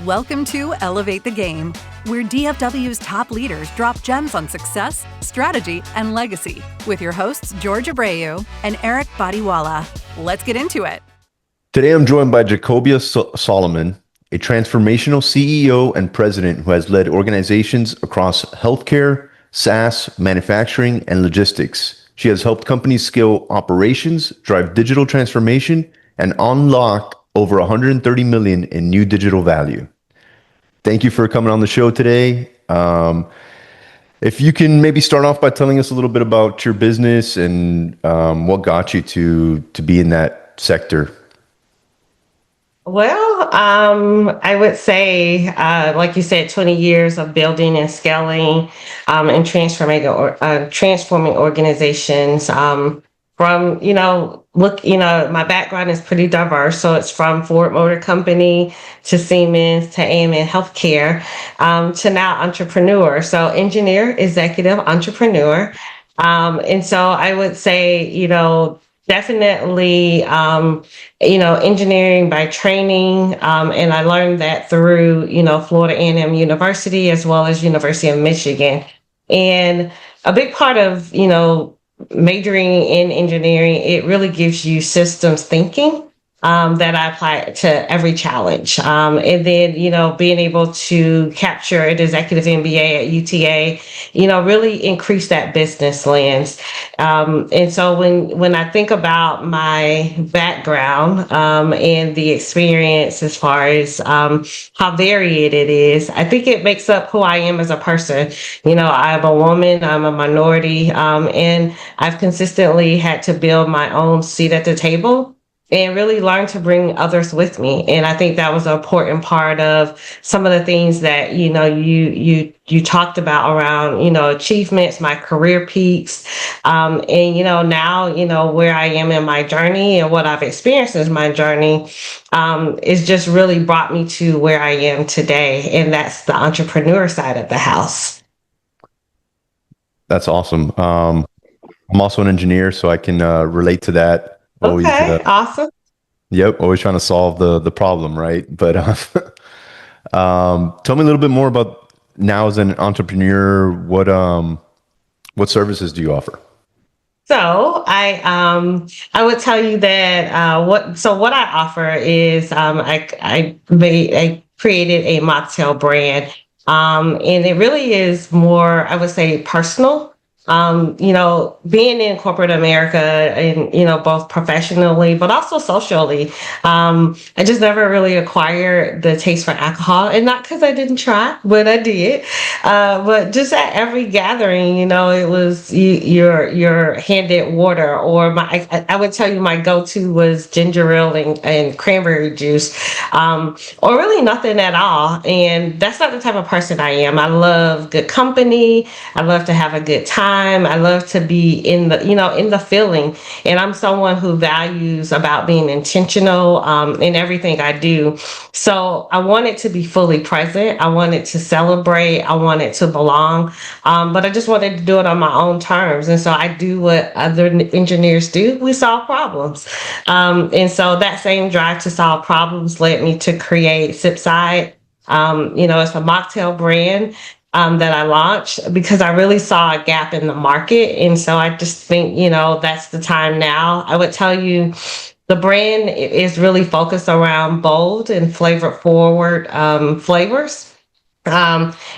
Welcome to Elevate the Game, where DFW's top leaders drop gems on success, strategy, and legacy with your hosts, George Abreu and Eric Badiwala. Let's get into it. Today, I'm joined by Jacobia Solomon, a transformational CEO and president who has led organizations across healthcare, SaaS, manufacturing, and logistics. She has helped companies scale operations, drive digital transformation, and unlock over 130 million in new digital value. Thank you for coming on the show today. If you can maybe start off by telling us a little bit about your business and what got you to be in that sector. Well, I would say, like you said, 20 years of building and scaling and transforming organizations. From, my background is pretty diverse. So it's from Ford Motor Company to Siemens to AMN Healthcare to now entrepreneur. So engineer, executive, entrepreneur. And so I would say, definitely, engineering by training. And I learned that through, Florida A&M University as well as University of Michigan. And a big part of, majoring in engineering, it really gives you systems thinking that I apply to every challenge. And then, being able to capture an executive MBA at UTA, really increase that business lens. And so when I think about my background and the experience as far as how varied it is, I think it makes up who I am as a person. I'm a woman, I'm a minority, and I've consistently had to build my own seat at the table and really learn to bring others with me. And I think that was an important part of some of the things that, you talked about around, achievements, my career peaks. And, now, where I am in my journey and what I've experienced as my journey is just really brought me to where I am today. And that's the entrepreneur side of the house. That's awesome. I'm also an engineer, so I can relate to that. Always, awesome. Yep, always trying to solve the problem, right? But tell me a little bit more about now as an entrepreneur. What services do you offer? So I would tell you that what I offer is I created a mocktail brand, and it really is more, I would say, personal. Being in corporate America and, both professionally, but also socially, I just never really acquired the taste for alcohol, and not because I didn't try, but I did. But just at every gathering, it was you're handed water, or I would tell you my go-to was ginger ale and cranberry juice, or really nothing at all. And that's not the type of person I am. I love good company. I love to have a good time. I love to be in the feeling. And I'm someone who values about being intentional in everything I do. So I wanted to be fully present. I wanted to celebrate. I wanted to belong. But I just wanted to do it on my own terms. And so I do what other engineers do. We solve problems. And so that same drive to solve problems led me to create Sipside. It's a mocktail brand that I launched because I really saw a gap in the market. And so I just think, that's the time now. I would tell you the brand is really focused around bold and flavor forward flavors.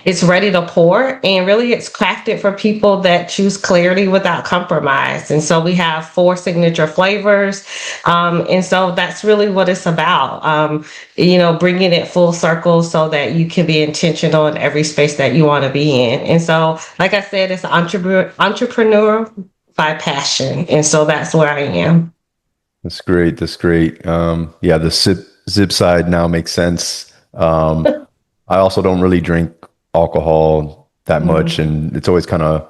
It's ready to pour, and really it's crafted for people that choose clarity without compromise. And so we have 4 signature flavors. And so that's really what it's about, bringing it full circle so that you can be intentional in every space that you want to be in. And so, like I said, it's entrepreneur by passion. And so that's where I am. That's great. That's great. The zip side now makes sense. I also don't really drink alcohol that much, and it's always kind of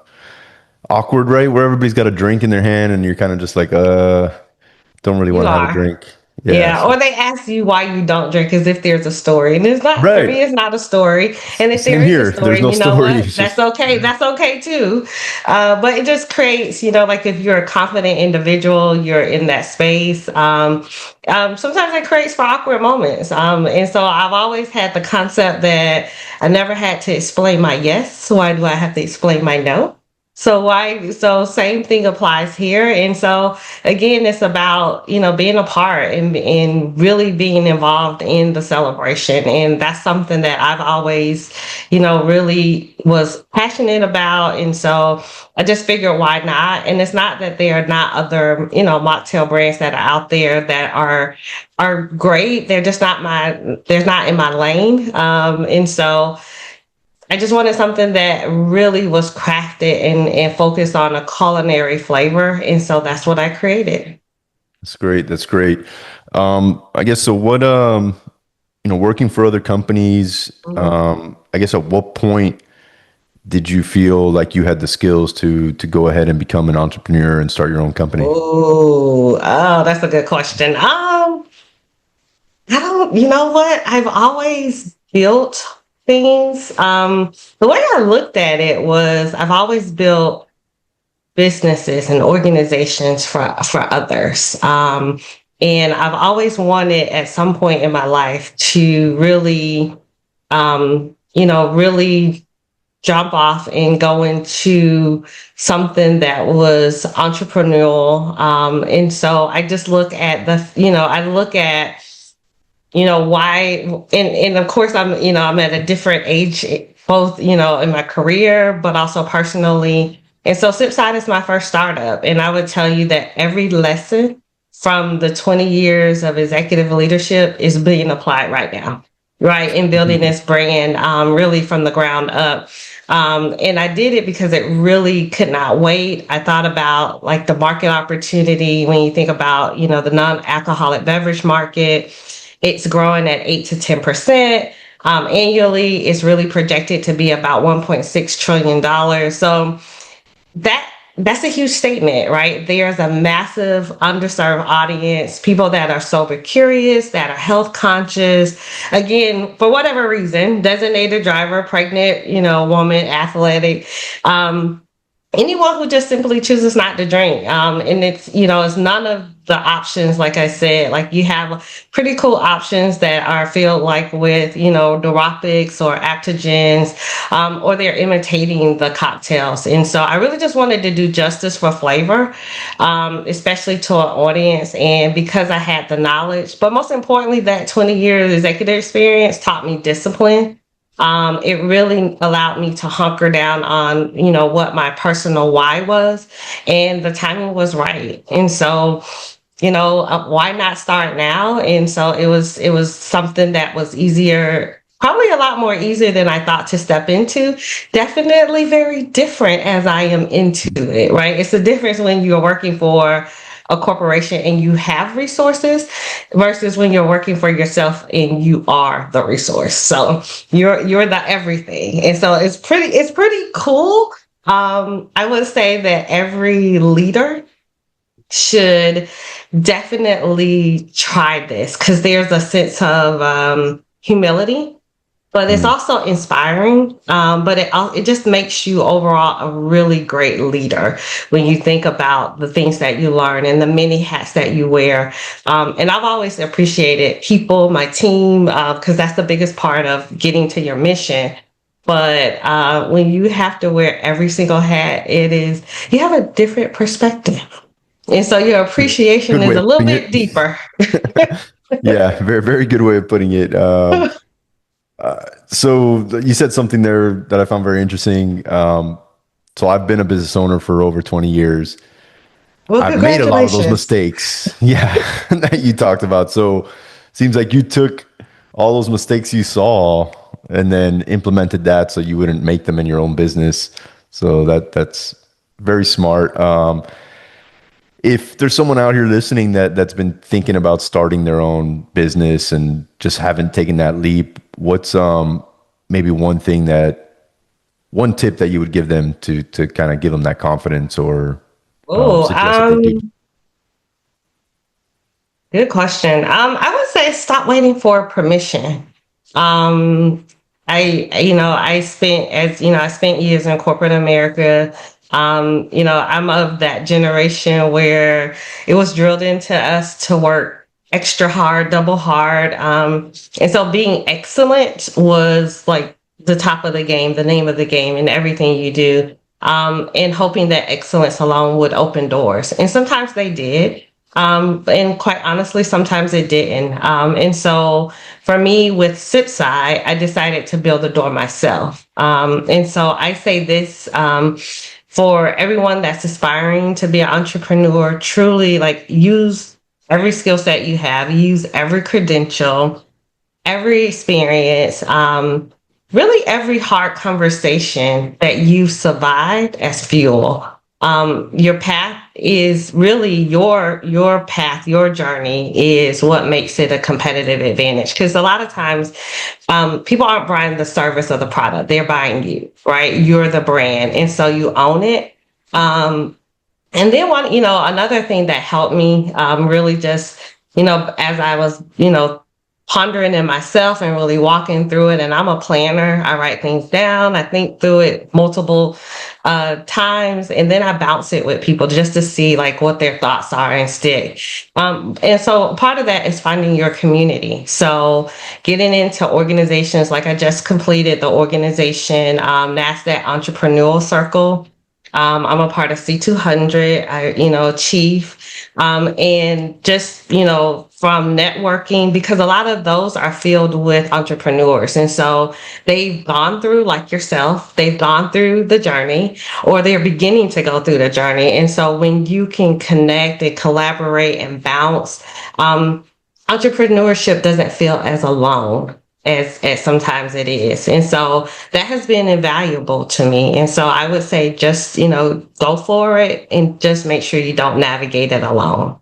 awkward, right? Where everybody's got a drink in their hand, and you're kind of just like, don't really want to have a drink. Yeah. Yeah, or they ask you why you don't drink as if there's a story. And it's not, for Right. me, it's not a story. And if there Same is a here. There's story, no you know story. what? It's That's just okay. That's okay too. But it just creates, like if you're a confident individual, you're in that space. Sometimes it creates for awkward moments. And so I've always had the concept that I never had to explain my yes. Why do I have to explain my no? So same thing applies here. And so again, it's about, being a part and really being involved in the celebration. And that's something that I've always, really was passionate about. And so I just figured, why not? And it's not that there are not other, mocktail brands that are out there that are great. They're not in my lane. And so I just wanted something that really was crafted and focused on a culinary flavor. And so that's what I created. that's great. That's great. I guess so. What working for other companies. Mhm. I guess at what point did you feel like you had the skills to go ahead and become an entrepreneur and start your own company? Oh, that's a good question. I don't, you know what? I've always built things. The way I looked at it was I've always built businesses and organizations for others. And I've always wanted at some point in my life to really, really jump off and go into something that was entrepreneurial. And so I just look at I look at, why, and of course I'm at a different age, both, in my career, but also personally. And so Sipside is my first startup. And I would tell you that every lesson from the 20 years of executive leadership is being applied right now, right? In building this brand, really from the ground up. And I did it because it really could not wait. I thought about like the market opportunity when you think about, the non-alcoholic beverage market. It's growing at 8 to 10% annually. It's really projected to be about $1.6 trillion. So that's a huge statement, right? There's a massive underserved audience, people that are sober curious, that are health conscious. Again, for whatever reason, designated driver, pregnant, woman, athletic. Anyone who just simply chooses not to drink. And it's none of the options, like I said, like you have pretty cool options that are filled like with, neurotics or actogens, or they're imitating the cocktails. And so I really just wanted to do justice for flavor, especially to an audience. And because I had the knowledge, but most importantly, that 20 years executive experience taught me discipline. It really allowed me to hunker down on, what my personal why was, and the timing was right. And so, why not start now? And so it was something that was easier, probably a lot more easier than I thought to step into. Definitely very different as I am into it, right? It's the difference when you're working for a corporation and you have resources versus when you're working for yourself and you are the resource. So you're the everything. And so it's pretty cool. I would say that every leader should definitely try this because there's a sense of humility, but it's Mm. also inspiring. But it just makes you overall a really great leader when you think about the things that you learn and the many hats that you wear. And I've always appreciated people, my team, because that's the biggest part of getting to your mission. But when you have to wear every single hat, you have a different perspective. And so your appreciation Good is way a of little putting bit it. deeper. Yeah, very, very good way of putting it. So you said something there that I found very interesting. So I've been a business owner for over 20 years. Well, I've made a lot of those congratulations. mistakes. Yeah, that you talked about. So seems like you took all those mistakes you saw and then implemented that so you wouldn't make them in your own business. So that's very smart. If there's someone out here listening that's been thinking about starting their own business and just haven't taken that leap, what's maybe one tip that you would give them to kind of give them that confidence or Oh, suggest that they do? Good question. I would say stop waiting for permission. Um, I spent years in corporate America. I'm of that generation where it was drilled into us to work extra hard, double hard. And so being excellent was like the top of the game, the name of the game in everything you do. And hoping that excellence alone would open doors. And sometimes they did. And quite honestly, sometimes it didn't. And so for me with Sipside, I decided to build the door myself. And so I say this for everyone that's aspiring to be an entrepreneur, truly like use every skill set you have, use every credential, every experience, really every hard conversation that you've survived as fuel. Your path is really your path, your journey is what makes it a competitive advantage. Because a lot of times, people aren't buying the service or the product; they're buying you, right? You're the brand, and so you own it. And then another thing that helped me, really just, as I was, pondering in myself and really walking through it. And I'm a planner. I write things down. I think through it multiple times, and then I bounce it with people just to see like what their thoughts are and stick. And so part of that is finding your community. So getting into organizations, like I just completed the organization, NASDAQ Entrepreneurial Circle. I'm a part of C200, chief, and just, from networking, because a lot of those are filled with entrepreneurs. And so they've gone through, like yourself, they've gone through the journey or they're beginning to go through the journey. And so when you can connect and collaborate and bounce, entrepreneurship doesn't feel as alone as sometimes it is. And so that has been invaluable to me. And so I would say just, go for it and just make sure you don't navigate it alone.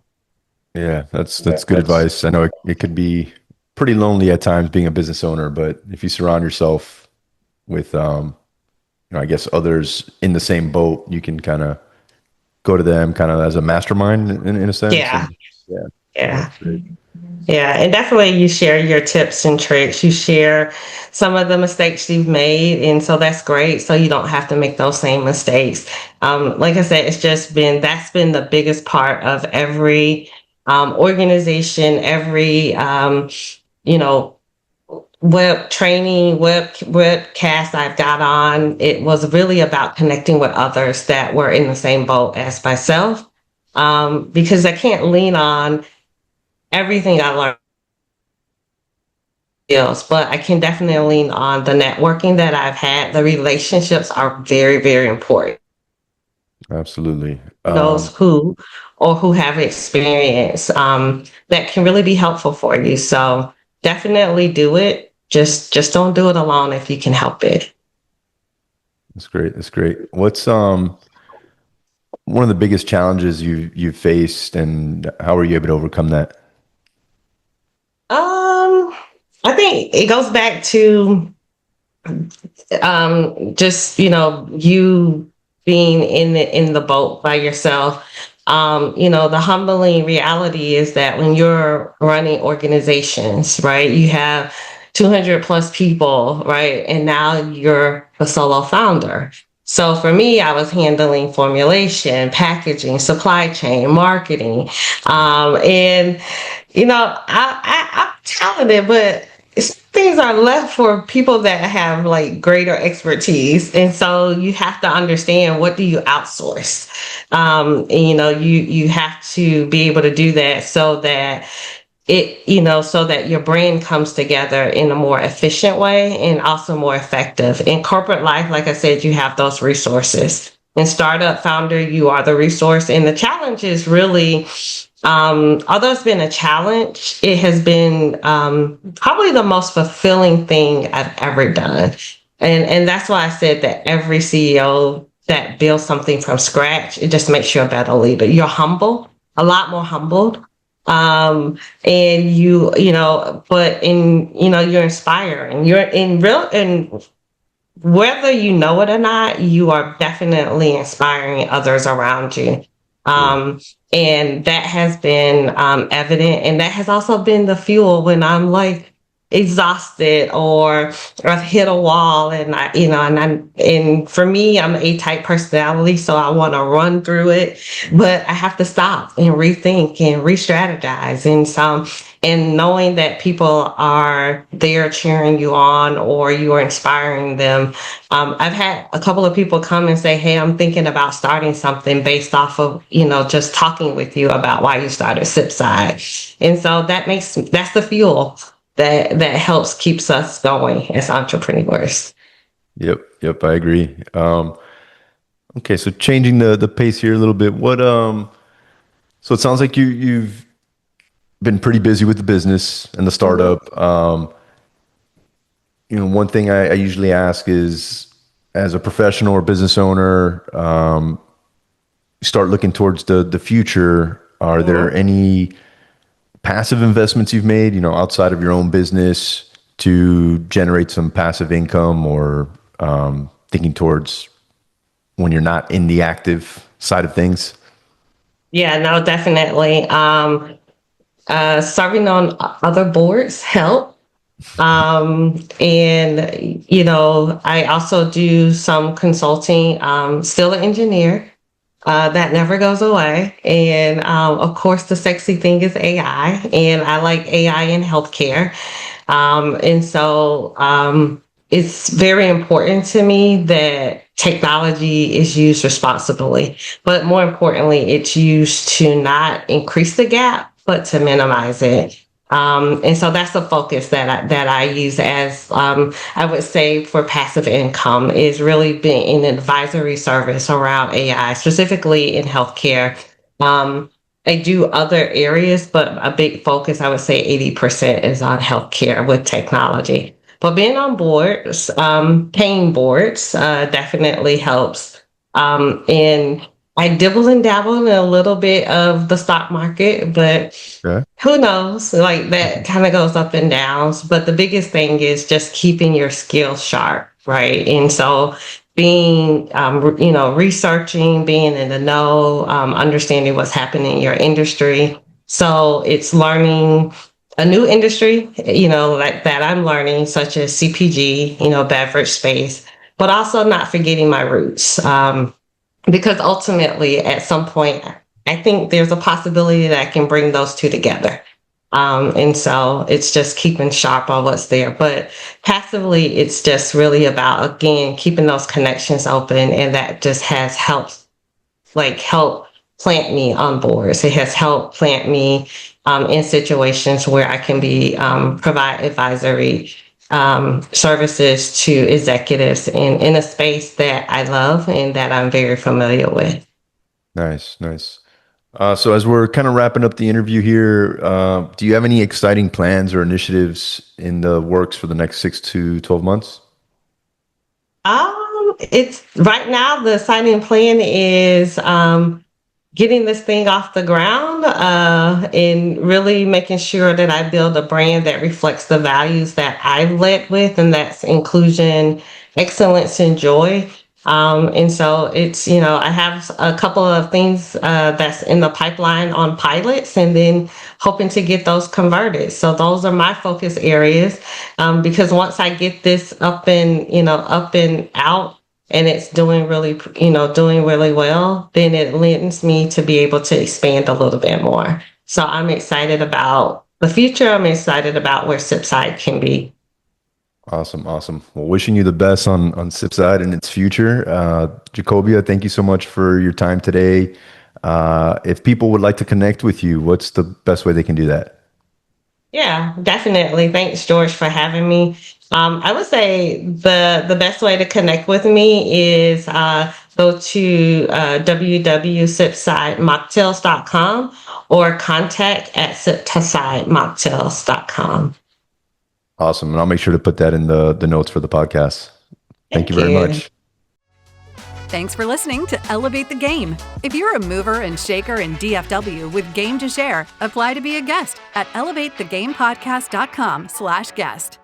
Yeah, that's good advice. I know it could be pretty lonely at times being a business owner, but if you surround yourself with, I guess others in the same boat, you can kind of go to them kind of as a mastermind in a sense. Yeah. And, yeah. Yeah. Yeah, and definitely you share your tips and tricks. You share some of the mistakes you've made, and so that's great. So you don't have to make those same mistakes. Like I said, that's been the biggest part of every organization, every web training, webcast I've got on. It was really about connecting with others that were in the same boat as myself, because I can't lean on everything I learned skills, but I can definitely lean on the networking that I've had. The relationships are very, very important. Absolutely. Those who have experience, that can really be helpful for you. So definitely do it. Just don't do it alone if you can help it. That's great. That's great. What's one of the biggest challenges you've faced, and how were you able to overcome that? I think it goes back to just you being in the boat by yourself. The humbling reality is that when you're running organizations, right, you have 200 plus people, right, and now you're a solo founder. So for me, I was handling formulation, packaging, supply chain, marketing, and I'm talented, but things are left for people that have like greater expertise. And so you have to understand, what do you outsource? And you have to be able to do that so that so that your brand comes together in a more efficient way and also more effective. In corporate life, like I said, you have those resources. In startup founder, you are the resource. And the challenge is really, although it's been a challenge, it has been probably the most fulfilling thing I've ever done. And that's why I said that every CEO that builds something from scratch, it just makes you a better leader. You're humble, a lot more humbled. And you're inspiring. You're in real, and whether you know it or not, you are definitely inspiring others around you. And that has been evident. And that has also been the fuel when I'm like exhausted or I've hit a wall and and for me, I'm an A-type personality, so I want to run through it, but I have to stop and rethink and re-strategize. And knowing that people are there cheering you on or you are inspiring them. I've had a couple of people come and say, hey, I'm thinking about starting something based off of, just talking with you about why you started Sipside. And so that's the fuel that helps keeps us going as entrepreneurs. Yep, I agree. Okay, so changing the pace here a little bit. So it sounds like you've been pretty busy with the business and the startup. One thing I usually ask is, as a professional or business owner, start looking towards the future. Are there any passive investments you've made, outside of your own business to generate some passive income, or thinking towards when you're not in the active side of things? Yeah, no, definitely. Serving on other boards help. And I also do some consulting. Still an engineer. That never goes away. And of course, the sexy thing is AI, and I like AI in healthcare. And so it's very important to me that technology is used responsibly, but more importantly, it's used to not increase the gap, but to minimize it. And so that's the focus that I use as I would say for passive income, is really being an advisory service around AI, specifically in healthcare. I do other areas, but a big focus, I would say 80% is on healthcare with technology. But being on boards, paying boards, definitely helps. And I dibble and dabble in a little bit of the stock market, but Okay. who knows? Like that kind of goes up and downs. But the biggest thing is just keeping your skills sharp, right? And so being, researching, being in the know, understanding what's happening in your industry. So it's learning a new industry, like that I'm learning, such as CPG, beverage space, but also not forgetting my roots. Because ultimately, at some point, I think there's a possibility that I can bring those two together. And so it's just keeping sharp on what's there. But passively, it's just really about, again, keeping those connections open. And that just has help plant me on boards. It has helped plant me in situations where I can provide advisory services to executives in a space that I love and that I'm very familiar with. Nice. So as we're kind of wrapping up the interview here, do you have any exciting plans or initiatives in the works for the next 6 to 12 months? It's right now the exciting plan is getting this thing off the ground and really making sure that I build a brand that reflects the values that I've led with, and that's inclusion, excellence, and joy. And so I have a couple of things that's in the pipeline on pilots, and then hoping to get those converted. So those are my focus areas, because once I get this up and out, and it's doing really well, then it lends me to be able to expand a little bit more. So I'm excited about the future. I'm excited about where Sipside can be. Awesome. Well, wishing you the best on Sipside and its future. Jacobia, thank you so much for your time today. If people would like to connect with you, what's the best way they can do that? Yeah, definitely. Thanks, George, for having me. I would say the best way to connect with me is go to www.sipsidemocktails.com or contact@sipsidemocktails.com. Awesome. And I'll make sure to put that in the notes for the podcast. Thank you very much. Thanks for listening to Elevate the Game. If you're a mover and shaker in DFW with game to share, apply to be a guest at elevatethegamepodcast.com/guest.